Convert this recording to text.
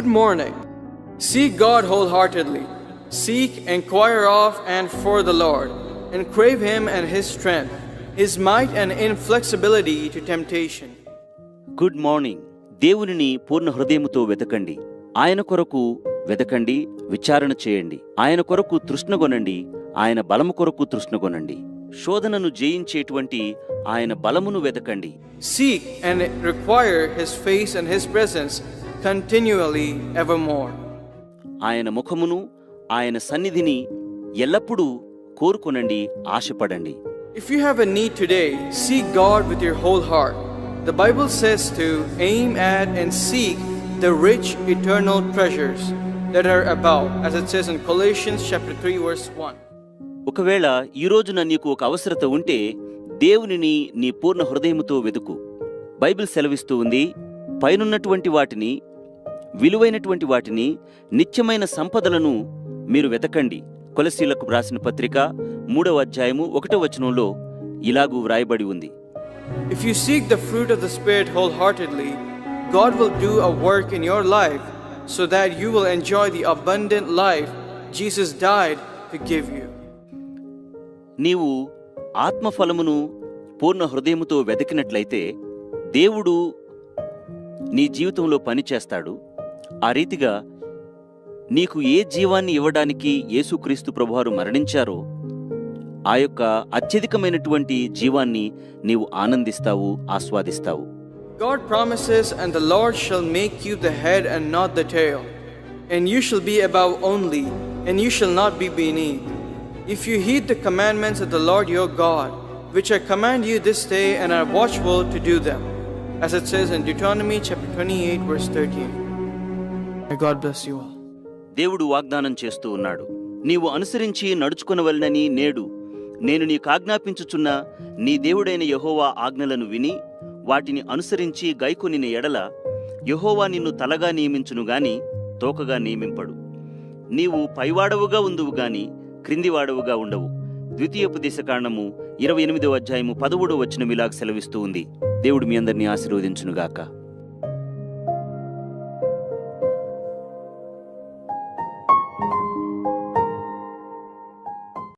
Good morning. Seek God wholeheartedly. Seek, inquire of, and for the Lord, and crave Him and His strength, His might and inflexibility to temptation. Good morning. దేవునిని పూర్ణ హృదయముతో వెతకండి. ఆయన కొరకు వెతకండి, విచారణ చేయండి. ఆయన కొరకు తృష్ణగొనండి, ఆయన బలము కొరకు తృష్ణగొనండి. శోధనను జయించేటువంటి ఆయన బలమును వెతకండి. Seek and require His face and His presence continually evermore. ఆయన ముఖమును, ఆయన సన్నిధిని ఎల్లప్పుడూ కోరుకొనండి, ఆశపడండి. If you have a need today, seek God with your whole heart. The Bible says to aim at and seek the rich eternal treasures that are above, as it says in Colossians chapter 3 verse 1. ఒకవేళ ఈ రోజున నీకు ఒక అవసరత ఉంటే దేవునిని నీ పూర్ణ హృదయముతో వెతుకు. బైబిల్ సెలవిస్తూ ఉంది, పైనున్నటువంటి వాటిని, విలువైనటువంటి వాటిని, నిత్యమైన సంపదలను మీరు వెతకండి. కొలస్సీలకు వ్రాసిన పత్రిక 3వ అధ్యాయము 1వ వచనంలో ఇలాగూ వ్రాయబడి ఉంది. If you seek the fruit of the Spirit wholeheartedly, God will do a work in your life so that you will enjoy the abundant life Jesus died to give you. నీవు ఆత్మఫలమును పూర్ణ హృదయముతో వెతికినట్లయితే దేవుడు నీ జీవితంలో పనిచేస్తాడు. ఆ రీతిగా నీకు ఏ జీవాన్ని ఇవ్వడానికి యేసుక్రీస్తు ప్రభువారు మరణించారో ఆ యొక్క అత్యధికమైనటువంటి జీవాన్ని నీవు ఆనందిస్తావు, ఆస్వాదిస్తావు. God promises, and the Lord shall make you the head and not the tail, and you shall be above only, and you shall not be beneath. If you heed the commandments of the Lord your God, which I command you this day, and are watchful to do them, as it says in Deuteronomy chapter 28 verse 13. May God bless you all. దేవుడు వాగ్దానం చేస్తూ ఉన్నాడు, నీవు అనుసరించి నడుచుకొనవలెనని నేడు నేను నీకు ఆజ్ఞాపించుచున్న నీ దేవుడైన యెహోవా ఆజ్ఞలను విని వాటిని అనుసరించి గైకొనిన ఎడల యెహోవా నిన్ను తలగా నియమించును గాని తోకగా నియమింపడు. నీవు పైవాడవుగా ఉందువు గాని క్రిందివాడవుగా ఉండవు. ద్వితీయోపదేశకాండము 28వ అధ్యాయము 13వ వచనం ఇలాగ సెలవిస్తూ ఉంది. దేవుడు మీ అందరినీ ఆశీర్వదించునుగాక.